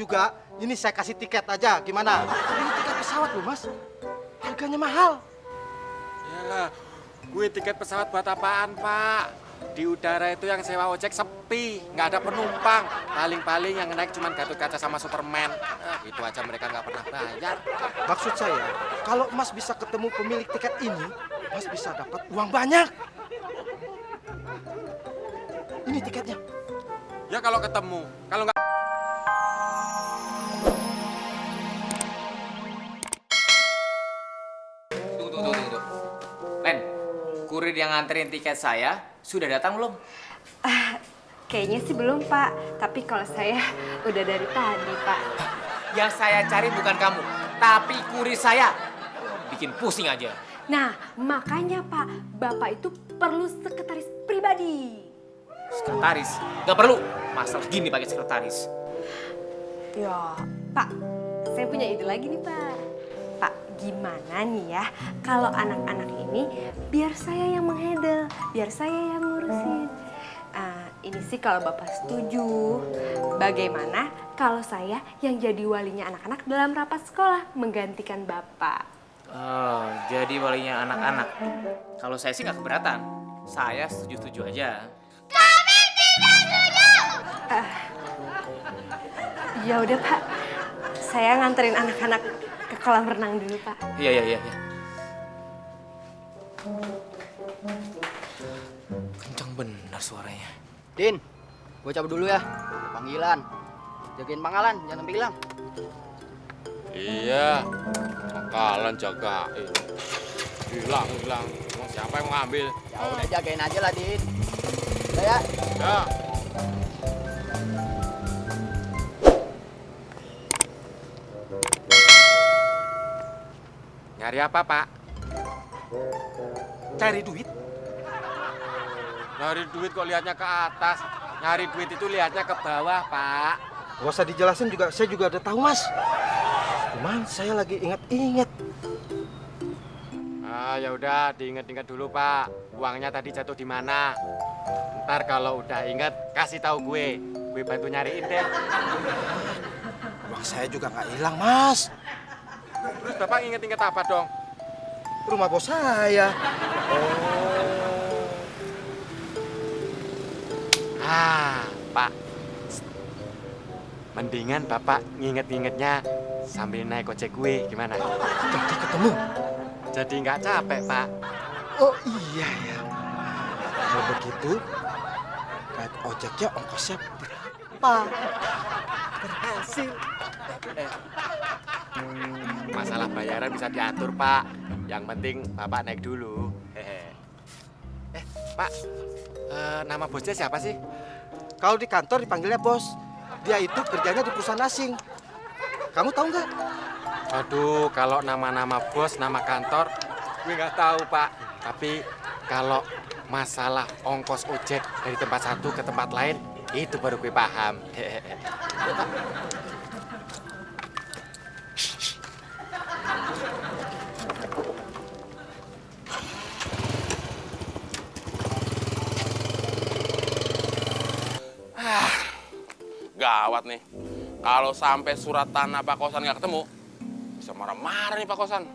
juga, ini saya kasih tiket aja, gimana? Ini tiket pesawat loh, Mas. Harganya mahal. Ya, gue tiket pesawat buat apaan, Pak? Di udara itu yang sewa ojek sepi, nggak ada penumpang. Paling-paling yang naik cuma Gatot Kaca sama Superman. Itu aja mereka nggak pernah bayar. Maksud saya, kalau Mas bisa ketemu pemilik tiket ini, Mas bisa dapat uang banyak. Ini tiketnya. Ya kalau ketemu, kalau nggak... Tunggu. Len, kurir yang nganterin tiket saya sudah datang belum? Kayaknya sih belum, Pak. Tapi kalau saya udah dari tadi, Pak. Yang saya cari bukan kamu, tapi kurir saya. Bikin pusing aja. Nah, makanya, Pak, Bapak itu perlu sekretaris pribadi. Sekretaris? Gak perlu. Masalah gini pakai sekretaris. Ya, Pak, saya punya ide lagi nih, Pak. Pak, gimana nih ya kalau anak-anak ini biar saya yang menghandle, biar saya yang ngurusin. Ini sih kalau Bapak setuju. Bagaimana kalau saya yang jadi walinya anak-anak dalam rapat sekolah menggantikan Bapak? Oh, jadi walinya anak-anak. Kalau saya sih nggak keberatan. Saya setuju-setuju aja. Ya udah, Pak. Saya nganterin anak-anak ke kolam renang dulu, Pak. Iya. Kencang benar suaranya. Din, gue cabut dulu ya. Panggilan. Jagain pangkalan, jangan sampai hilang. Iya, bakalan jagain. Hilang. Mau siapa yang mau ngambil? Ya udah jagain aja lah, Din. Udah ya. Ya. Nyari apa, Pak? Cari duit. Nyari duit kok lihatnya ke atas. Nyari duit itu lihatnya ke bawah, Pak. Gak usah dijelasin juga, saya juga udah tahu, Mas. Cuman saya lagi ingat-ingat. Ya udah, diinget-inget dulu, Pak. Uangnya tadi jatuh di mana? Ntar kalau udah inget, kasih tahu gue. Gue bantu nyariin deh. Uang saya juga nggak hilang, Mas. Terus Bapak inget-inget apa dong? Rumah bos saya. Pak. Mendingan Bapak nginget-ingetnya sambil naik ojek gue, gimana? Jadi ketemu. Jadi nggak capek, Pak. Oh iya ya. Kalau begitu, naik ojeknya ongkosnya berapa? Berhasil. Masalah bayaran bisa diatur, Pak. Yang penting Bapak naik dulu. Pak, nama bosnya siapa sih? Kalau di kantor dipanggilnya bos. Dia itu kerjanya di perusahaan asing. Kamu tahu nggak? Aduh, kalau nama-nama bos, nama kantor, gue nggak tahu, Pak. Tapi kalau masalah ongkos ojek dari tempat satu ke tempat lain, itu baru gue paham. Gawat nih. Kalau sampai surat tanah Pak Kosan nggak ketemu, bisa marah-marah nih Pak Kosan.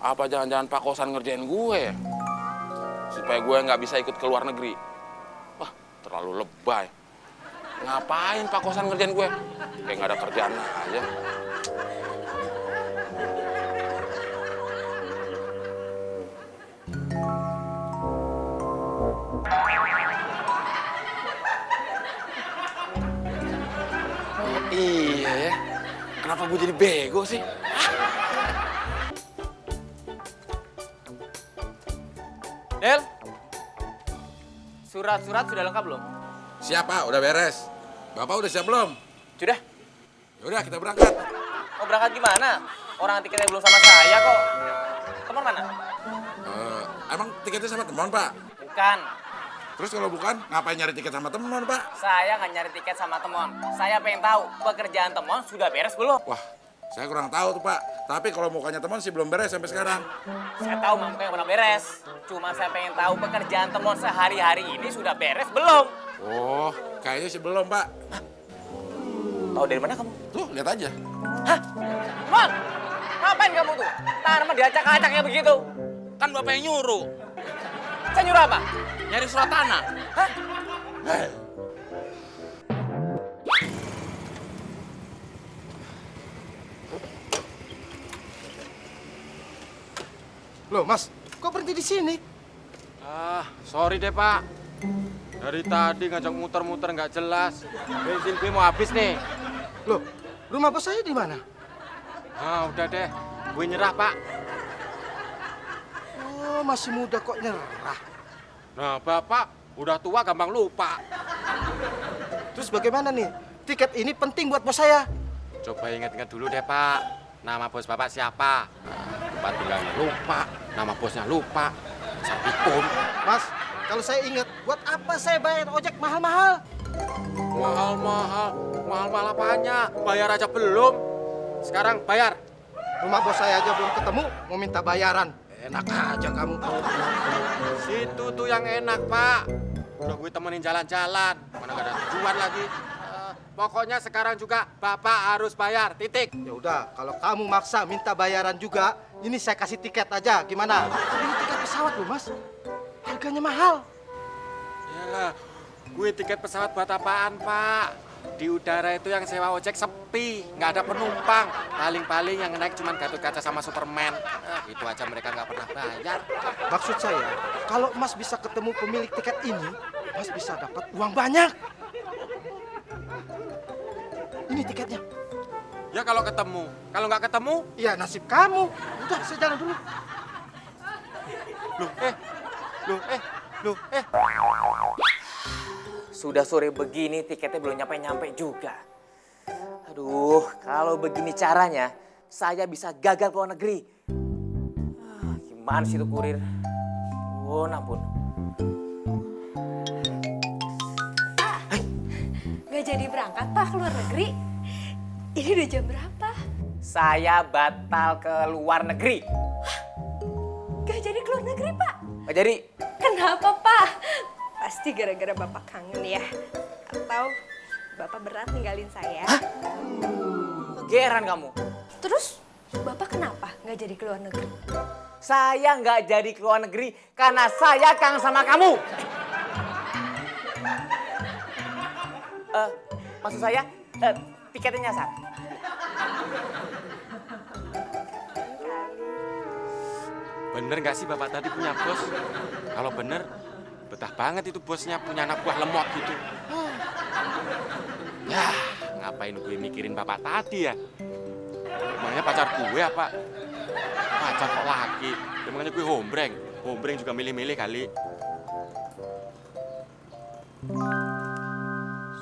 Apa jangan-jangan Pak Kosan ngerjain gue ya? Supaya gue nggak bisa ikut ke luar negeri. Wah, terlalu lebay. Ngapain Pak Kosan ngerjain gue? Kayak nggak ada kerjaan aja. Iya ya, kenapa gue jadi bego sih? Del, surat-surat sudah lengkap belum? Siapa? Udah beres. Bapak udah siap belum? Sudah. Yaudah kita berangkat. Mau berangkat gimana? Orang tiketnya belum sama saya kok. Teman mana? Emang tiketnya sama teman Pak? Bukan. Terus kalau bukan, ngapain nyari tiket sama teman Pak? Saya nggak nyari tiket sama teman. Saya pengen tahu pekerjaan teman sudah beres belum? Wah, saya kurang tahu tuh Pak. Tapi kalau mukanya teman sih belum beres sampai sekarang. Saya tahu mampunya pernah beres. Cuma saya pengen tahu pekerjaan teman sehari-hari ini sudah beres belum? Oh, kayaknya sih belum Pak. Tahu dari mana kamu? Tuh, lihat aja. Hah? Mon! Ngapain kamu tuh? Tanaman diacak-acaknya begitu. Kan bapak yang nyuruh. Saya nyuruh apa? Nyari surat tanah. Hah? Loh, Mas, kok berhenti di sini? Ah, sorry deh pak. Dari tadi ngajak muter-muter nggak jelas. Bensin gue mau habis nih. Loh, rumah bos saya di mana? Ah, udah deh. Gue nyerah pak. Oh, masih muda kok nyerah. Nah, bapak udah tua gampang lupa. Terus bagaimana nih? Tiket ini penting buat bos saya. Coba ingat-ingat dulu deh pak. Nama bos bapak siapa? Tempat tinggalnya lupa. Nama bosnya lupa. Sapikun. Mas, kalau saya ingat, buat apa saya bayar ojek mahal-mahal? Mahal-mahal. Mahal-mahal apanya? Bayar aja belum. Sekarang bayar. Rumah bos saya aja belum ketemu, mau minta bayaran. Enak aja kamu. Situ tuh yang enak, Pak. Udah gue temenin jalan-jalan. Mana gak ada tujuan lagi. Pokoknya sekarang juga Bapak harus bayar. Titik. Ya udah, kalau kamu maksa minta bayaran juga, ini saya kasih tiket aja. Gimana? Ini tiket pesawat loh, Mas. Harganya mahal. Yalah, gue tiket pesawat buat apaan, Pak? Di udara itu yang sewa ojek sepi, nggak ada penumpang. Paling-paling yang naik cuma Gatot Kaca sama Superman. Itu aja mereka nggak pernah bayar. Maksud saya, kalau Mas bisa ketemu pemilik tiket ini, Mas bisa dapat uang banyak. Ini tiketnya. Ya kalau ketemu, kalau nggak ketemu, Iya, nasib kamu. Udah, saya jalan dulu. loh, eh. Sudah sore begini tiketnya belum nyampe-nyampe juga. Aduh, kalau begini caranya saya bisa gagal ke luar negeri. Gimana sih itu kurir? Oh, ampun. Nggak jadi berangkat, Pak, ke luar negeri? Ini udah jam berapa? Saya batal ke luar negeri. Nggak jadi ke luar negeri, Pak? Nggak jadi. Kenapa, Pak? Pasti gara-gara Bapak kangen ya? Atau Bapak berat ninggalin saya? Geran kamu. Terus Bapak kenapa nggak jadi ke luar negeri? Saya nggak jadi ke luar negeri karena saya kangen sama kamu. Maksud saya, tiketnya nyasar. Bener nggak sih Bapak tadi punya bos? Kalau bener, betah banget itu bosnya punya anak buah lemot gitu. Ya, ngapain gue mikirin Bapak tadi ya? Emangnya pacar gue apa? Pacar kok laki? Emangnya gue hombreng? Hombreng juga milih-milih kali.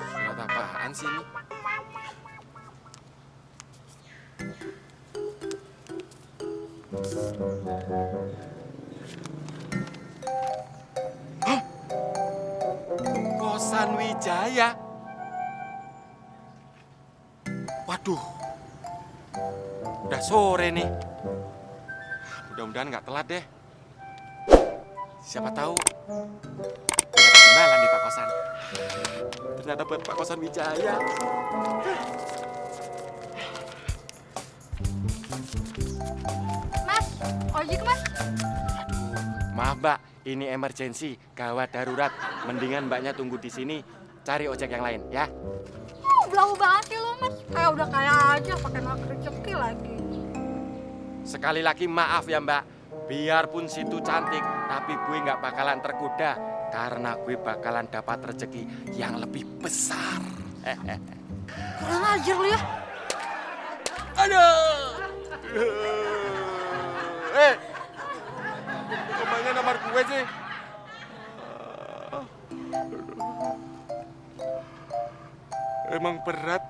Surat apaan sih ini? Kosan Wijaya. Waduh, udah sore nih. Mudah-mudahan nggak telat deh. Siapa tahu dapat imbalan di Pak Kosan. Ternyata buat Pak Kosan Wijaya. Mas, ojek mas. Maaf Mbak, ini emergency, gawat darurat. Mendingan Mbaknya tunggu di sini, cari ojek yang lain ya. Belagu banget sih lo mas. Kayak udah kaya aja, pakai nolak rezeki lagi. Sekali lagi maaf ya Mbak, biarpun situ cantik, tapi gue nggak bakalan tergoda karena gue bakalan dapat rezeki yang lebih besar. Kurang ajar lu ya. Aduh. Kemana nomor gue sih? Emang berat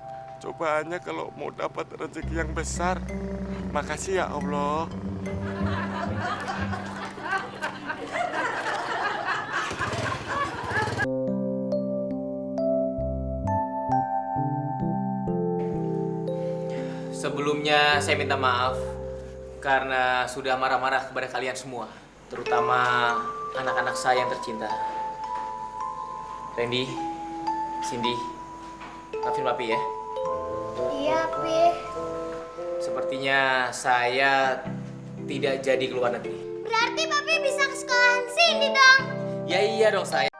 cobaannya kalau mau dapat rezeki yang besar. Makasih ya Allah. Sebelumnya saya minta maaf karena sudah marah-marah kepada kalian semua, terutama anak-anak saya yang tercinta. Randy, Cindy, maafin Papi ya. Iya, Pi. Sepertinya saya tidak jadi keluar negeri. Berarti Papi bisa ke sekolahan sini dong. Ya iya dong saya.